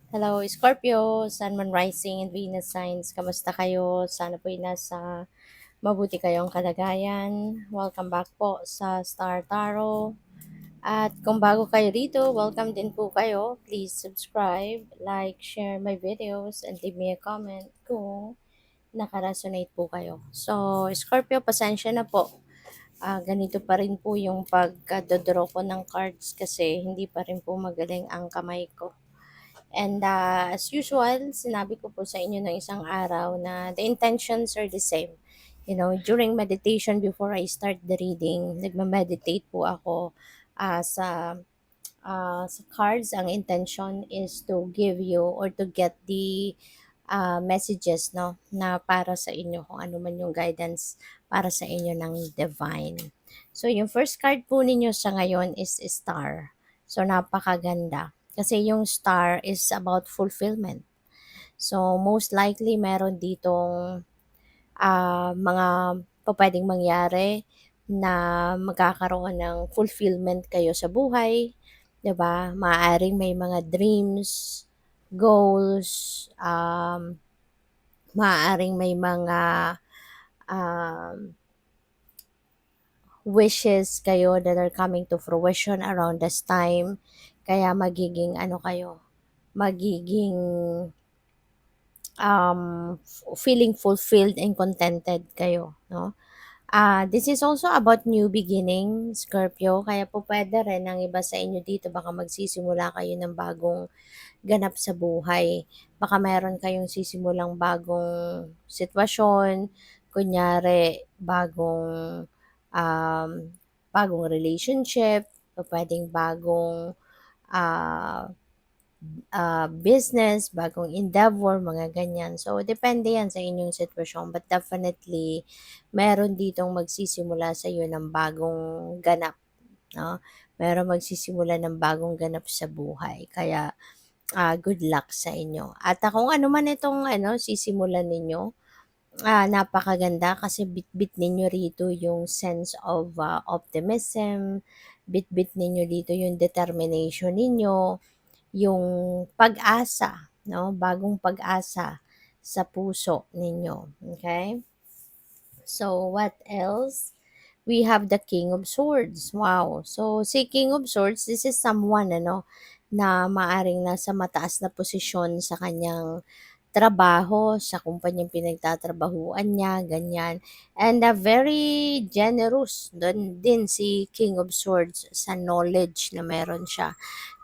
Hello, Scorpio, Sun, Moon, Rising, and Venus signs. Kamusta kayo? Sana po ay nasa mabuti kayong kalagayan. Welcome back po sa Star Tarot. At kung bago kayo dito, welcome din po kayo. Please subscribe, like, share my videos, and leave me a comment kung nakaresonate po kayo. So, Scorpio, pasensya na po. Ganito pa rin po yung pagka-draw ko ng cards kasi hindi pa rin po magaling ang kamay ko. And as usual, sinabi ko po sa inyo ng isang araw na the intentions are the same. You know, during meditation before I start the reading, nagma-meditate po ako sa cards. Ang intention is to give you or to get the messages no na para sa inyo kung ano man yung guidance para sa inyo ng divine. So yung first card po ninyo sa ngayon is Star. So napakaganda kasi yung Star is about fulfillment. So most likely meron ditong mga pwedeng mangyari na magkakaroon ng fulfillment kayo sa buhay, 'di ba? Maaaring may mga dreams, goals, maaaring may mga um, wishes kayo that are coming to fruition around this time. Kaya magiging ano kayo, magiging feeling fulfilled and contented kayo, no? This is also about new beginning, Scorpio. Kaya po pwede rin ang iba sa inyo dito, baka magsisimula kayo ng bagong ganap sa buhay. Baka meron kayong sisimulang bagong sitwasyon, kunyari um, bagong relationship, o pwedeng bagong ah, business, bagong endeavor, mga ganyan. So, depende yan sa inyong sitwasyon. But definitely, meron ditong magsisimula sa iyo ng bagong ganap. No? Meron magsisimula ng bagong ganap sa buhay. Kaya, good luck sa inyo. At kung ano man itong sisimulan ninyo, napakaganda kasi bit-bit ninyo rito yung sense of optimism, bit-bit ninyo dito yung determination ninyo, yung pag-asa, no? Bagong pag-asa sa puso ninyo. Okay? So, what else? We have the King of Swords. Wow. So, si King of Swords, this is someone, na maaring nasa mataas na posisyon sa kanyang trabaho, sa kumpanyang pinagtatrabahuan niya, ganyan. And very generous doon din si King of Swords sa knowledge na meron siya.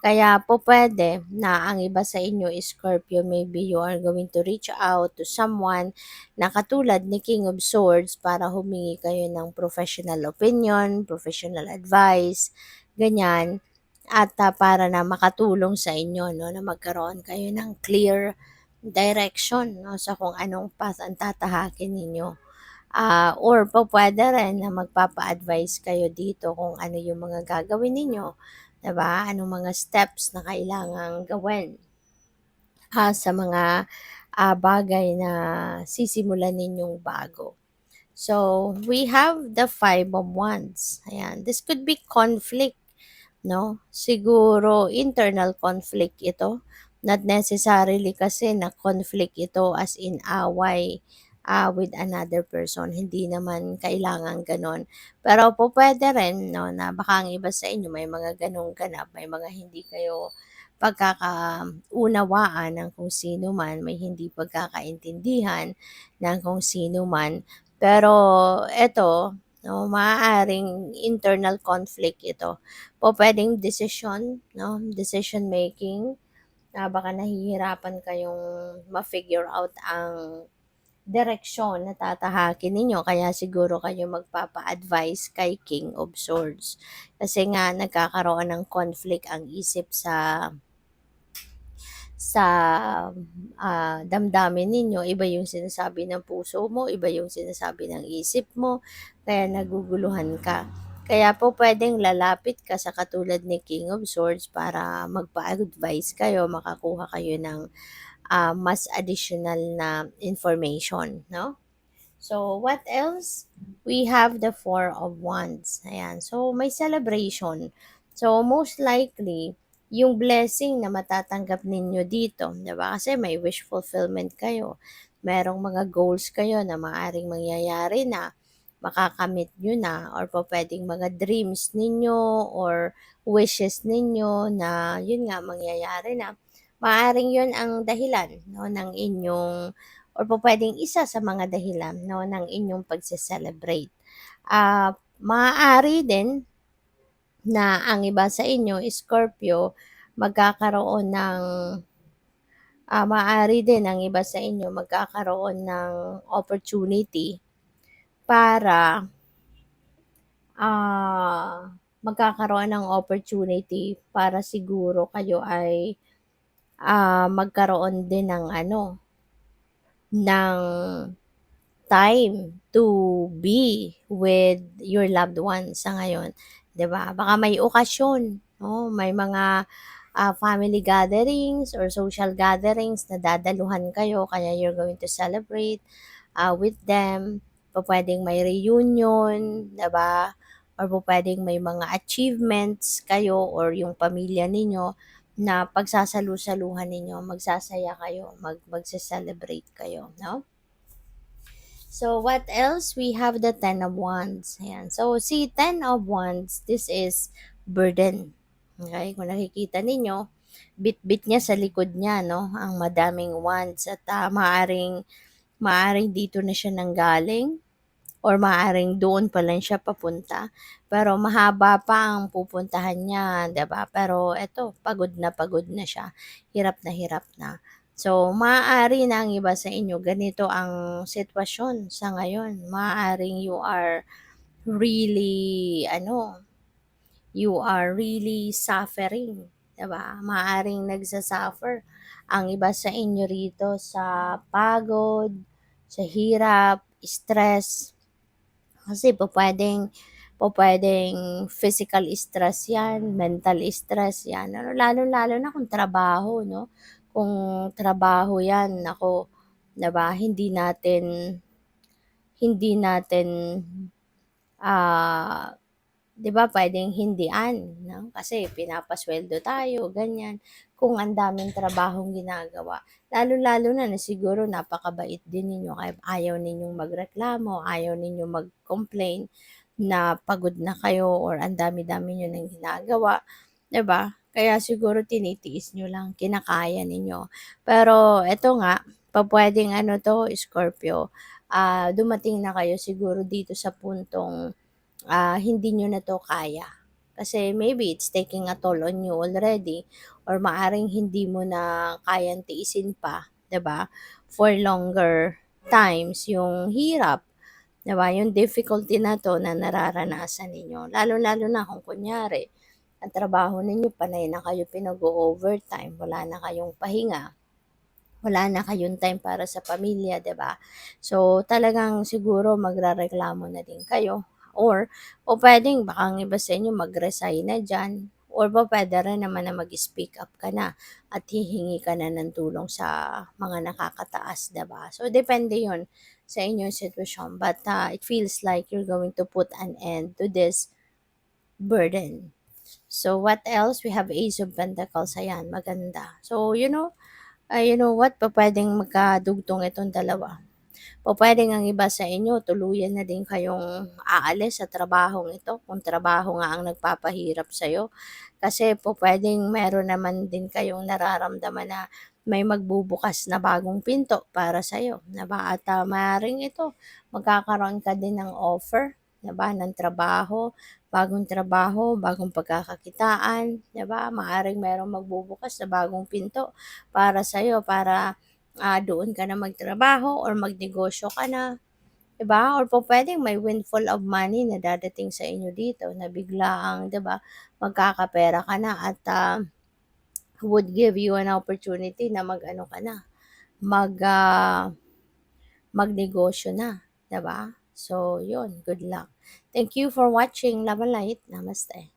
Kaya po pwede na ang iba sa inyo is Scorpio, maybe you are going to reach out to someone na katulad ni King of Swords para humingi kayo ng professional opinion, professional advice, ganyan. At para na makatulong sa inyo no, na magkaroon kayo ng clear direction no, sa kung anong path ang tatahakin ninyo. Or po pwede rin na magpapa-advise kayo dito kung ano yung mga gagawin ninyo, 'di ba? Anong mga steps na kailangang gawin sa mga bagay na sisimulan ninyong bago. So, we have the Five of Wands. Ayan. This could be conflict, no? Siguro internal conflict ito. Not necessarily kasi na conflict ito as in away with another person. Hindi naman kailangan ganon. Pero po pwede rin, no, na baka ang iba sa inyo may mga ganong ganap, may mga hindi kayo pagkakaunawaan ng kung sino man, may hindi pagkakaintindihan ng kung sino man. Pero eto, no, maaaring internal conflict ito. Po pwedeng decision, no, decision making, na baka nahihirapan kayong ma-figure out ang direksyon na tatahakin ninyo kaya siguro kayo magpapa-advise kay King of Swords. Kasi nga nagkakaroon ng conflict ang isip sa damdamin ninyo, iba yung sinasabi ng puso mo, iba yung sinasabi ng isip mo, kaya naguguluhan ka. Kaya po pwedeng lalapit ka sa katulad ni King of Swords para magpa-advise kayo, makakuha kayo ng mas additional na information, no? So, what else? We have the Four of Wands. Ayan. So, may celebration. So, most likely, yung blessing na matatanggap ninyo dito, 'di ba? Kasi may wish fulfillment kayo. Merong mga goals kayo na maaaring mangyayari na, makakamit niyo na or pupuwedeng mga dreams ninyo or wishes ninyo na yun nga mangyayari na. Maaaring yun ang dahilan 'no ng inyong or pupuwedeng isa sa mga dahilan 'no ng inyong pagse-celebrate. Maaari din na ang iba sa inyo, Scorpio, magkakaroon ng, maaari din ang iba sa inyo magkakaroon ng opportunity para, magkakaroon ng opportunity para siguro kayo ay, magkaroon din ng ano, ng time to be with your loved ones sa ngayon, 'di ba? Baka may okasyon, 'no, may mga, family gatherings or social gatherings na dadaluhan kayo kaya you're going to celebrate, with them. Pupuwedeng may reunion, 'di ba? Or pupuwedeng may mga achievements kayo or yung pamilya ninyo na pagsasalu-saluhan ninyo, magsasaya kayo, magse-celebrate kayo, 'no? So, what else? We have the Ten of Wands. Ayan. So, si Ten of Wands, this is burden. Okay? Kung nakikita ninyo, bit-bit niya sa likod niya, no? Ang madaming wands at maaring dito na siya nanggaling or maaring doon pa lang siya papunta. Pero mahaba pa ang pupuntahan niya, 'di ba? Pero eto, pagod na siya. Hirap na hirap na. So, maaari na ang iba sa inyo, ganito ang sitwasyon sa ngayon. Maaaring you are really, you are really suffering, 'di ba? Maaaring nagsasuffer ang iba sa inyo rito sa pagod, sa hirap, stress, kasi pupuwedeng physical stress 'yan, mental stress 'yan, ano, lalong-lalo na kung trabaho 'no. Kung trabaho 'yan, naku, 'di ba, hindi natin, ah 'di ba puwedeng hindian 'no, kasi pinapasuweldo tayo ganyan, kung ang daming trabahong ginagawa. Lalong-lalo na na siguro napakabait din ninyo kaya ayaw ninyong magreklamo, ayaw ninyong mag-complain na pagod na kayo or ang dami-dami niyo ng ginagawa, 'di ba? Kaya siguro tinitiis niyo lang, kinakaya ninyo. Pero eto nga, pupuwedeng ano 'to, Scorpio, dumating na kayo siguro dito sa puntong hindi niyo na 'to kaya. Kasi maybe it's taking a toll on you already or maaring hindi mo na kayang tiisin pa, 'di ba, for longer times yung hirap, 'di ba, yung difficulty na 'to na nararanasan ninyo. Lalong-lalo na kung kunyari ang trabaho ninyo panay na kayo pinag-o-overtime, wala na kayong pahinga, wala na kayong time para sa pamilya, 'di ba? So, talagang siguro magrereklamo na din kayo or pupuwedeng baka ang iba sa inyo mag-resign na diyan or pupuwede rin naman na mag-speak up ka na at hihingi ka na ng tulong sa mga nakakataas, 'di ba? So, depende 'yun sa inyong sitwasyon but, it feels like you're going to put an end to this burden. So, what else? We have Ace of Pentacles, ayan maganda. So, you know what, pupuwedeng magkadugtong itong dalawa. Pupuwedeng ang iba sa inyo tuluyan na din kayong aalis sa trabahong ito, kung trabaho nga ang nagpapahirap sa'yo. Kasi pupuwedeng meron naman din kayong nararamdaman na may magbubukas na bagong pinto para sa'yo, 'di ba? At, maaaring ito, magkakaroon ka din ng offer, 'di ba, ng trabaho, bagong pagkakakitaan, 'di ba? Maaaring merong magbubukas na bagong pinto para sa'yo para doon ka na magtrabaho or magnegosyo ka na, 'di ba? Or pupuwedeng may windfall of money na dadating sa inyo dito na biglaang, 'di ba, magkakapera ka na at, would give you an opportunity na mag-ano ka na, mag, magnegosyo na, 'di ba? So, 'yun, good luck. Thank you for watching. Love and light. Namaste.